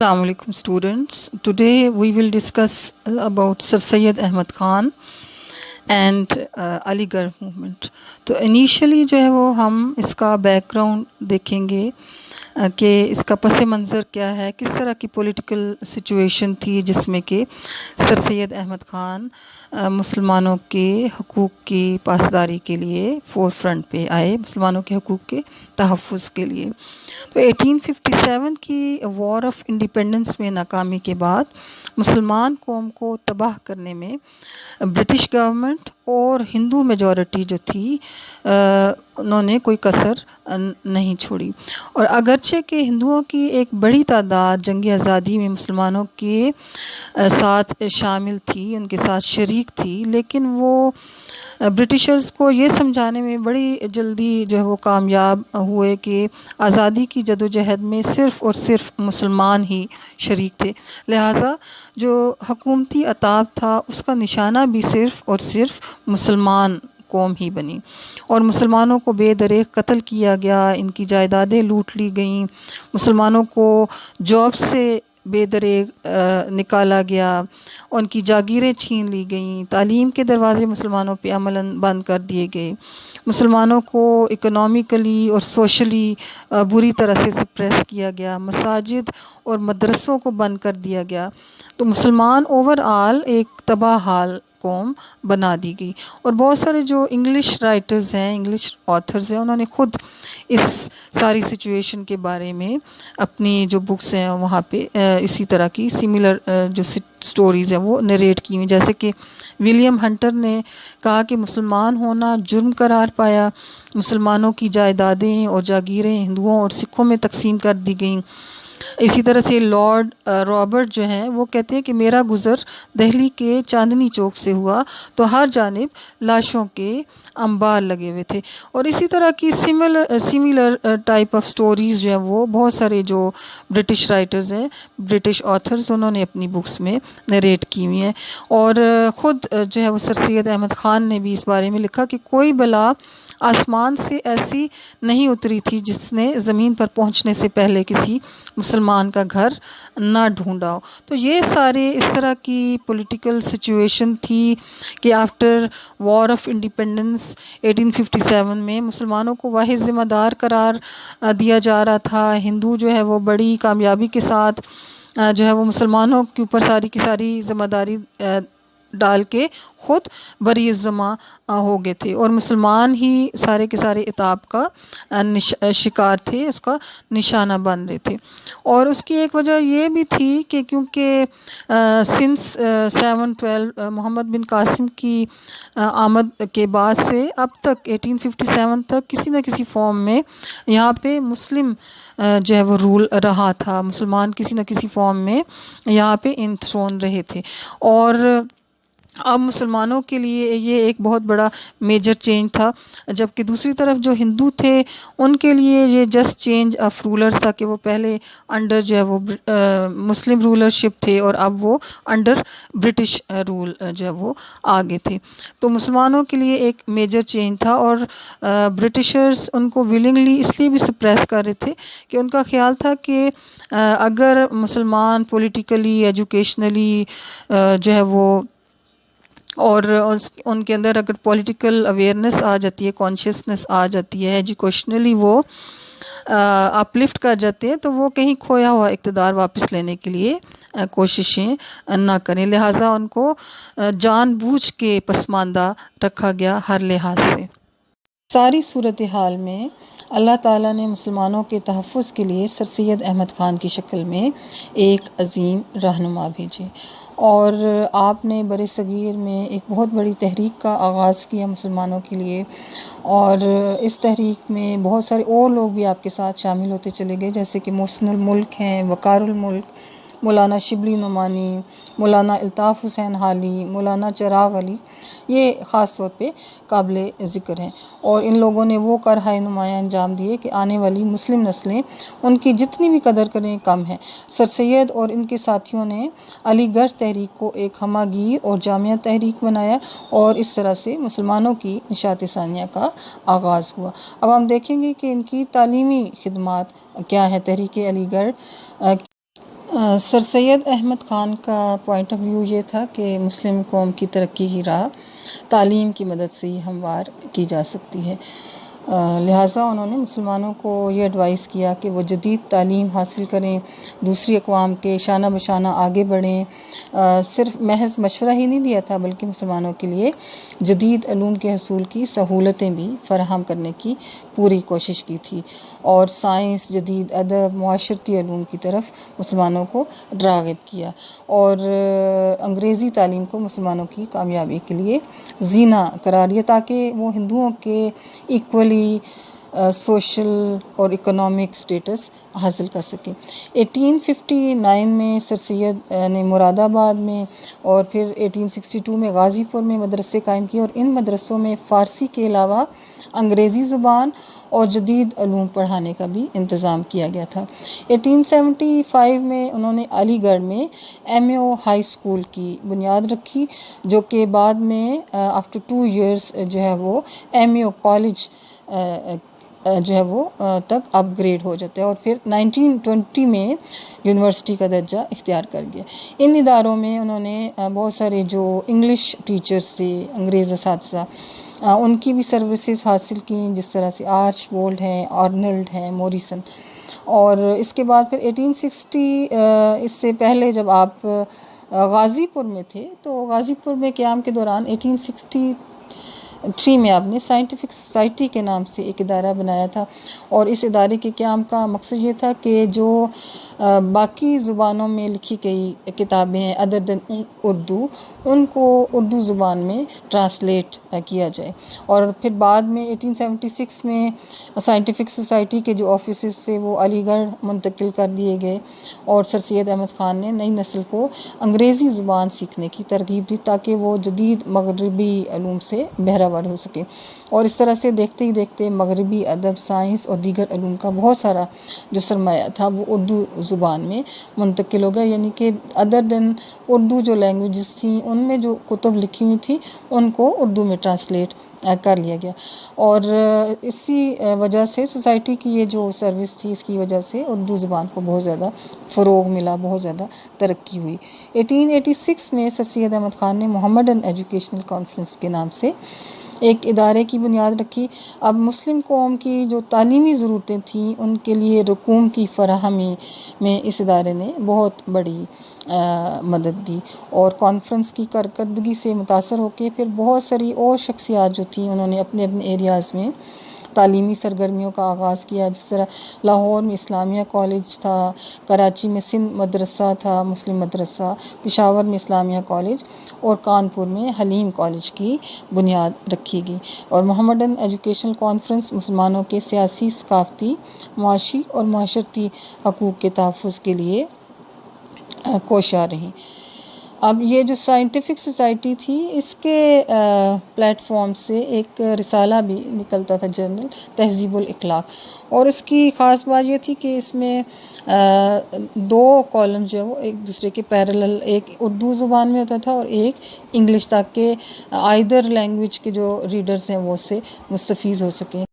Assalamu alaikum students. Today we will discuss about Sir Syed Ahmad Khan and علی گڑھ movement. تو initially جو ہے وہ ہم اس کا بیک گراؤنڈ دیکھیں گے کہ اس کا پس منظر کیا ہے، کس طرح کی پولیٹیکل سچویشن تھی جس میں کہ سر سید احمد خان مسلمانوں کے حقوق کی پاسداری کے لیے فور فرنٹ پہ آئے، مسلمانوں کے حقوق کے تحفظ کے لیے. تو 1857 کی وار آف انڈیپینڈنس میں ناکامی کے بعد مسلمان قوم کو تباہ کرنے میں برٹش گورنمنٹ اور ہندو میجورٹی جو تھی انہوں نے کوئی کسر نہیں چھوڑی. اور اگرچہ کہ ہندوؤں کی ایک بڑی تعداد جنگ آزادی میں مسلمانوں کے ساتھ شامل تھی، ان کے ساتھ شریک تھی، لیکن وہ برٹشرز کو یہ سمجھانے میں بڑی جلدی جو ہے وہ کامیاب ہوئے کہ آزادی کی جدوجہد میں صرف اور صرف مسلمان ہی شریک تھے، لہٰذا جو حکومتی عتاب تھا اس کا نشانہ بھی صرف اور صرف مسلمان قوم ہی بنی، اور مسلمانوں کو بے دریغ قتل کیا گیا، ان کی جائیدادیں لوٹ لی گئیں، مسلمانوں کو جاب سے بے دریغ نکالا گیا، ان کی جاگیریں چھین لی گئیں، تعلیم کے دروازے مسلمانوں پہ عملاً بند کر دیے گئے، مسلمانوں کو اکنامیکلی اور سوشلی بری طرح سے سپریس کیا گیا، مساجد اور مدرسوں کو بند کر دیا گیا. تو مسلمان اوور آل ایک تباہ حال قوم بنا دی گئی. اور بہت سارے جو انگلش رائٹرز ہیں، انگلش آتھرز ہیں، انہوں نے خود اس ساری سچویشن کے بارے میں اپنی جو بکس ہیں وہاں پہ اسی طرح کی سملر جو سٹوریز ہیں وہ نریٹ کی ہوئی، جیسے کہ ولیم ہنٹر نے کہا کہ مسلمان ہونا جرم قرار پایا، مسلمانوں کی جائیدادیں اور جاگیریں ہندوؤں اور سکھوں میں تقسیم کر دی گئیں. اسی طرح سے لارڈ رابرٹ جو ہیں وہ کہتے ہیں کہ میرا گزر دہلی کے چاندنی چوک سے ہوا تو ہر جانب لاشوں کے انبار لگے ہوئے تھے. اور اسی طرح کی سملر ٹائپ آف سٹوریز جو ہیں وہ بہت سارے جو برٹش رائٹرز ہیں، برٹش آتھرز، انہوں نے اپنی بکس میں نریٹ کی ہوئی ہیں. اور خود جو ہے وہ سر سید احمد خان نے بھی اس بارے میں لکھا کہ کوئی بلا آسمان سے ایسی نہیں اتری تھی جس نے زمین پر پہنچنے سے پہلے کسی مسلمان کا گھر نہ ڈھونڈا ہو. تو یہ سارے اس طرح کی پولیٹیکل سچویشن تھی کہ آفٹر وار آف انڈیپینڈنس 1857 میں مسلمانوں کو واحد ذمہ دار قرار دیا جا رہا تھا. ہندو جو ہے وہ بڑی کامیابی کے ساتھ جو ہے وہ مسلمانوں کے اوپر ساری کی ساری ذمہ داری ڈال کے خود بری ذمہ ہو گئے تھے، اور مسلمان ہی سارے کے سارے عتاب کا شکار تھے، اس کا نشانہ بن رہے تھے. اور اس کی ایک وجہ یہ بھی تھی کہ کیونکہ سنس 712 محمد بن قاسم کی آمد کے بعد سے اب تک 1857 تک کسی نہ کسی فارم میں یہاں پہ مسلم جو ہے وہ رول رہا تھا، مسلمان کسی نہ کسی فارم میں یہاں پہ انتھرون رہے تھے. اور اب مسلمانوں کے لیے یہ ایک بہت بڑا میجر چینج تھا، جبکہ دوسری طرف جو ہندو تھے ان کے لیے یہ جسٹ چینج آف رولرز تھا کہ وہ پہلے انڈر جو ہے وہ مسلم رولرشپ تھے اور اب وہ انڈر برٹش رول جو ہے وہ آگے تھے. تو مسلمانوں کے لیے ایک میجر چینج تھا، اور برٹشرز ان کو ولنگلی اس لیے بھی سپریس کر رہے تھے کہ ان کا خیال تھا کہ اگر مسلمان پولیٹیکلی ایجوکیشنلی جو ہے وہ اور ان کے اندر اگر پولیٹیکل اویئرنیس آ جاتی ہے، کانشیسنیس آ جاتی ہے، ایجوکیشنلی وہ اپلفٹ کر جاتے ہیں، تو وہ کہیں کھویا ہوا اقتدار واپس لینے کے لیے کوششیں نہ کریں. لہٰذا ان کو جان بوجھ کے پسماندہ رکھا گیا ہر لحاظ سے. ساری صورتحال میں اللہ تعالیٰ نے مسلمانوں کے تحفظ کے لیے سر سید احمد خان کی شکل میں ایک عظیم رہنما بھیجے، اور آپ نے برِ صغیر میں ایک بہت بڑی تحریک کا آغاز کیا مسلمانوں کے لیے. اور اس تحریک میں بہت سارے اور لوگ بھی آپ کے ساتھ شامل ہوتے چلے گئے، جیسے کہ محسن الملک ہیں، وقار الملک، مولانا شبلی نعمانی، مولانا الطاف حسین حالی، مولانا چراغ علی، یہ خاص طور پہ قابل ذکر ہیں. اور ان لوگوں نے وہ کرۂ نمایاں انجام دیے کہ آنے والی مسلم نسلیں ان کی جتنی بھی قدر کریں کم ہے. سر سید اور ان کے ساتھیوں نے علی گڑھ تحریک کو ایک ہمہ گیر اور جامعہ تحریک بنایا، اور اس طرح سے مسلمانوں کی نشاط ثانیہ کا آغاز ہوا. اب ہم دیکھیں گے کہ ان کی تعلیمی خدمات کیا ہے تحریک علی گڑھ سر سید احمد خان کا پوائنٹ آف ویو یہ تھا کہ مسلم قوم کی ترقی کی راہ تعلیم کی مدد سے ہی ہموار کی جا سکتی ہے، لہٰذا انہوں نے مسلمانوں کو یہ ایڈوائز کیا کہ وہ جدید تعلیم حاصل کریں، دوسری اقوام کے شانہ بشانہ آگے بڑھیں۔ صرف محض مشورہ ہی نہیں دیا تھا بلکہ مسلمانوں کے لیے جدید علوم کے حصول کی سہولتیں بھی فراہم کرنے کی پوری کوشش کی تھی، اور سائنس، جدید ادب، معاشرتی علوم کی طرف مسلمانوں کو راغب کیا، اور انگریزی تعلیم کو مسلمانوں کی کامیابی کے لیے زینہ قرار دیا تاکہ وہ ہندوؤں کے ایکولی سوشل اور اکنامک سٹیٹس حاصل کر سکیں۔ 1859 میں سر سید نے مراد آباد میں اور پھر 1862 میں غازی پور میں مدرسے قائم کیے، اور ان مدرسوں میں فارسی کے علاوہ انگریزی زبان اور جدید علوم پڑھانے کا بھی انتظام کیا گیا تھا۔ 1875 میں انہوں نے علی گڑھ میں ایم اے او ہائی اسکول کی بنیاد رکھی، جو کہ بعد میں آفٹر 2 ایئرس جو ہے وہ ایم اے او کالج جو ہے وہ تک اپ گریڈ ہو جاتا ہے، اور پھر 1920 میں یونیورسٹی کا درجہ اختیار کر گیا۔ ان اداروں میں انہوں نے بہت سارے جو انگلش ٹیچرز تھے، انگریز اساتذہ، ان کی بھی سروسز حاصل کیں، جس طرح سے آرچ بولڈ ہیں، آرنلڈ ہیں، موریسن۔ اور اس کے بعد پھر 1860 اس سے پہلے جب آپ غازی پور میں تھے تو غازی پور میں قیام کے دوران 1863 میں آپ نے سائنٹیفک سوسائٹی کے نام سے ایک ادارہ بنایا تھا، اور اس ادارے کے قیام کا مقصد یہ تھا کہ جو باقی زبانوں میں لکھی گئی کتابیں ہیں ادر دین اردو، ان کو اردو زبان میں ٹرانسلیٹ کیا جائے۔ اور پھر بعد میں 1876 میں سائنٹیفک سوسائٹی کے جو آفیسز سے وہ علی گڑھ منتقل کر دیے گئے، اور سر سید احمد خان نے نئی نسل کو انگریزی زبان سیکھنے کی ترغیب دی تاکہ وہ جدید مغربی علوم سے بہرہ ور ہو سکے، اور اس طرح سے دیکھتے ہی دیکھتے مغربی ادب، سائنس اور دیگر علوم کا بہت سارا جو سرمایہ تھا وہ اردو زبان میں منتقل ہو گیا، یعنی کہ ادر دین اردو جو لینگویجز تھیں ان میں جو کتب لکھی ہوئی تھی ان کو اردو میں ٹرانسلیٹ کر لیا گیا، اور اسی وجہ سے سوسائٹی کی یہ جو سروس تھی اس کی وجہ سے اردو زبان کو بہت زیادہ فروغ ملا، بہت زیادہ ترقی ہوئی۔ 1886 میں سر سید احمد خان نے محمدن ایجوکیشنل کانفرنس کے نام سے ایک ادارے کی بنیاد رکھی۔ اب مسلم قوم کی جو تعلیمی ضرورتیں تھیں ان کے لیے رقوم کی فراہمی میں اس ادارے نے بہت بڑی مدد دی، اور کانفرنس کی کارکردگی سے متاثر ہو کے پھر بہت ساری اور شخصیات جو تھیں انہوں نے اپنے اپنے ایریاز میں تعلیمی سرگرمیوں کا آغاز کیا، جس طرح لاہور میں اسلامیہ کالج تھا، کراچی میں سندھ مدرسہ تھا، مسلم مدرسہ، پشاور میں اسلامیہ کالج، اور کانپور میں حلیم کالج کی بنیاد رکھی گئی، اور محمدن ایجوکیشنل کانفرنس مسلمانوں کے سیاسی، ثقافتی، معاشی اور معاشرتی حقوق کے تحفظ کے لیے کوشاں رہی۔ اب یہ جو سائنٹیفک سوسائٹی تھی اس کے پلیٹ فارم سے ایک رسالہ بھی نکلتا تھا، جرنل تہذیب الاخلاق، اور اس کی خاص بات یہ تھی کہ اس میں 2 کالم جو ہے وہ ایک دوسرے کے پیرالل، ایک اردو زبان میں ہوتا تھا اور ایک انگلش، تاکہ آئدر لینگویج کے جو ریڈرز ہیں وہ اس سے مستفید ہو سکیں۔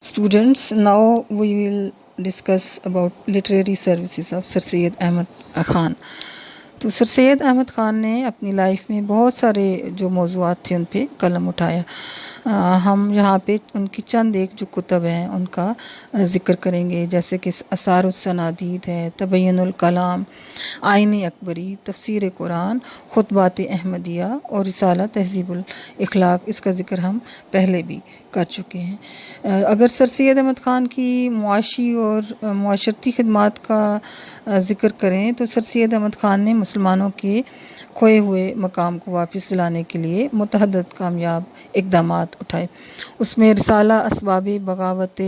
Students, now we will discuss about literary services of Sir Syed Ahmad Khan. تو سر سید احمد خان نے اپنی لائف میں بہت سارے جو موضوعات تھے ان پہ قلم اٹھایا. ہم یہاں پہ ان کی چند ایک جو کتب ہیں ان کا ذکر کریں گے، جیسے کہ اثار السنادید ہے، تبین الکلام، آئین اکبری، تفسیر قرآن، خطبات احمدیہ اور رسالہ تہذیب الاخلاق. اس کا ذکر ہم پہلے بھی کر چکے ہیں. اگر سر سید احمد خان کی معاشی اور معاشرتی خدمات کا ذکر کریں تو سر سید احمد خان نے مسلمانوں کے کھوئے ہوئے مقام کو واپس دلانے کے لیے متعدد کامیاب اقدامات اٹھائے. اس میں رسالہ اسباب بغاوت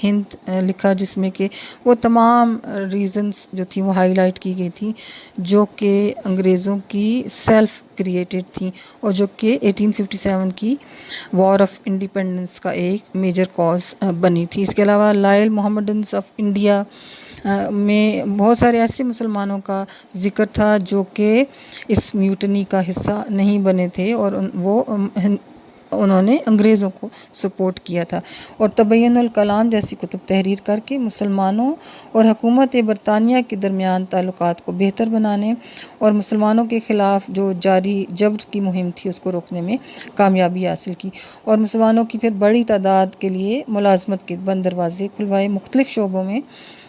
ہند لکھا، جس میں کہ وہ تمام ریزنز جو تھیں وہ ہائی لائٹ کی گئی تھیں جو کہ انگریزوں کی سیلف کریٹڈ تھیں اور جو کہ 1857 کی وار آف انڈیپینڈنس کا ایک میجر کاز بنی تھی. اس کے علاوہ لائل محمڈنز آف انڈیا میں بہت سارے ایسے مسلمانوں کا ذکر تھا جو کہ اس میوٹنی کا حصہ نہیں بنے تھے اور انہوں نے انگریزوں کو سپورٹ کیا تھا. اور تبین الکلام جیسی کتب تحریر کر کے مسلمانوں اور حکومت برطانیہ کے درمیان تعلقات کو بہتر بنانے اور مسلمانوں کے خلاف جو جاری جبر کی مہم تھی اس کو روکنے میں کامیابی حاصل کی اور مسلمانوں کی پھر بڑی تعداد کے لیے ملازمت کے بند دروازے کھلوائے. مختلف شعبوں میں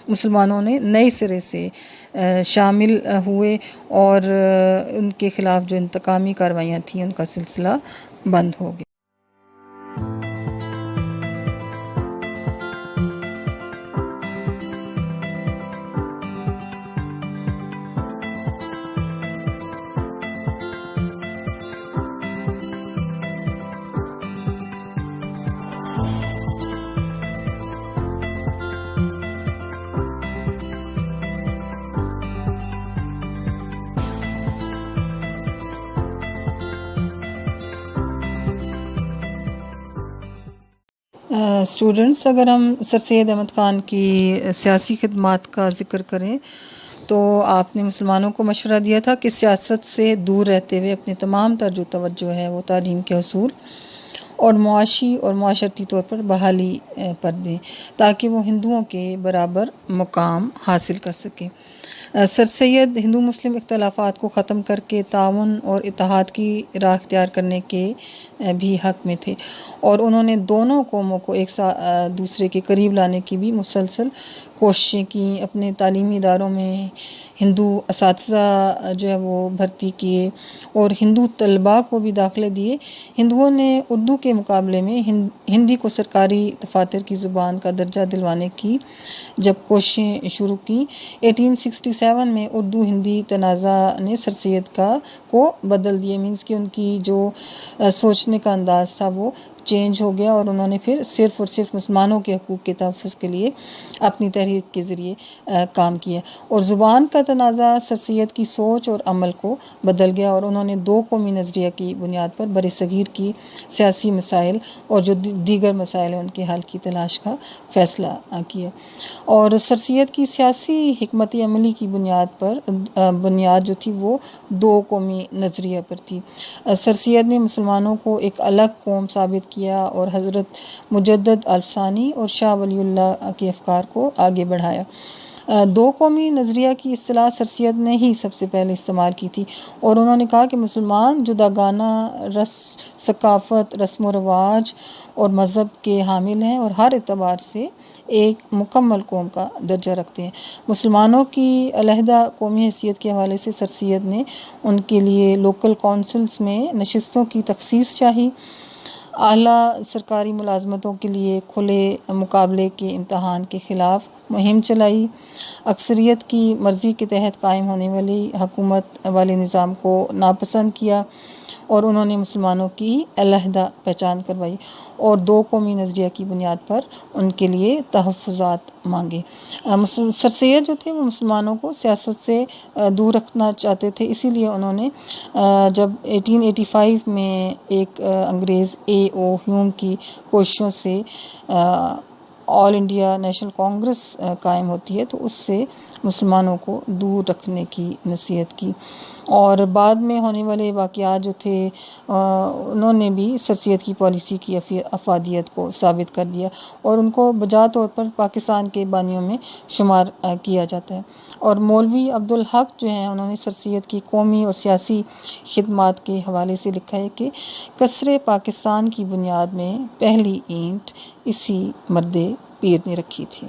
مسلمانوں نے نئے سرے سے شامل ہوئے اور ان کے خلاف جو انتقامی کاروائیاں تھیں ان کا سلسلہ بند ہو گیا. اسٹوڈنٹس، اگر ہم سر سید احمد خان کی سیاسی خدمات کا ذکر کریں تو آپ نے مسلمانوں کو مشورہ دیا تھا کہ سیاست سے دور رہتے ہوئے اپنے تمام تر جو توجہ ہے وہ تعلیم کے حصول اور معاشی اور معاشرتی طور پر بحالی پر دیں تاکہ وہ ہندوؤں کے برابر مقام حاصل کر سکیں. سر سید ہندو مسلم اختلافات کو ختم کر کے تعاون اور اتحاد کی راہ اختیار کرنے کے بھی حق میں تھے اور انہوں نے دونوں قوموں کو ایک دوسرے کے قریب لانے کی بھی مسلسل کوششیں کی. اپنے تعلیمی اداروں میں ہندو اساتذہ جو ہے وہ بھرتی کیے اور ہندو طلباء کو بھی داخلے دیے. ہندوؤں نے اردو کے مقابلے میں ہندی کو سرکاری دفاتر کی زبان کا درجہ دلوانے کی جب کوششیں شروع کی 1867 میں اردو ہندی تنازع نے سر سید کو بدل دیا. مینس کہ ان کی جو سوچنے کا انداز تھا وہ چینج ہو گیا اور انہوں نے پھر صرف اور صرف مسلمانوں کے حقوق کے تحفظ کے لیے اپنی تحریک کے ذریعے کام کیا. اور زبان کا تنازع سر سید کی سوچ اور عمل کو بدل گیا اور انہوں نے دو قومی نظریہ کی بنیاد پر بر صغیر کی سیاسی مسائل اور جو دیگر مسائل ہیں ان کے حل کی تلاش کا فیصلہ کیا. اور سر سید کی سیاسی حکمت عملی کی بنیاد جو تھی وہ دو قومی نظریہ پر تھی. سر سید نے مسلمانوں کو ایک الگ قوم ثابت کیا اور حضرت مجدد الفسانی اور شاہ ولی اللہ کے افکار کو آگے بڑھایا. دو قومی نظریہ کی اصطلاح سر سید نے ہی سب سے پہلے استعمال کی تھی اور انہوں نے کہا کہ مسلمان جداگانہ ثقافت، رسم و رواج اور مذہب کے حامل ہیں اور ہر اعتبار سے ایک مکمل قوم کا درجہ رکھتے ہیں. مسلمانوں کی علیحدہ قومی حیثیت کے حوالے سے سر سید نے ان کے لیے لوکل کونسلز میں نشستوں کی تخصیص چاہی، اعلیٰ سرکاری ملازمتوں کے لیے کھلے مقابلے کے امتحان کے خلاف مہم چلائی، اکثریت کی مرضی کے تحت قائم ہونے والی حکومت والے نظام کو ناپسند کیا اور انہوں نے مسلمانوں کی علیحدہ پہچان کروائی اور دو قومی نظریہ کی بنیاد پر ان کے لیے تحفظات مانگے. سر سید جو تھے وہ مسلمانوں کو سیاست سے دور رکھنا چاہتے تھے، اسی لیے انہوں نے جب 1885 میں ایک انگریز A.O. ہیوم کی کوششوں سے آل انڈیا نیشنل کانگریس قائم ہوتی ہے تو اس سے مسلمانوں کو دور رکھنے کی نصیحت کی. اور بعد میں ہونے والے واقعات جو تھے انہوں نے بھی سر سید کی پالیسی کی افادیت کو ثابت کر دیا اور ان کو بجا طور پر پاکستان کے بانیوں میں شمار کیا جاتا ہے. اور مولوی عبدالحق جو ہیں انہوں نے سر سید کی قومی اور سیاسی خدمات کے حوالے سے لکھا ہے کہ کسرِ پاکستان کی بنیاد میں پہلی اینٹ اسی مرد پیر نے رکھی تھی.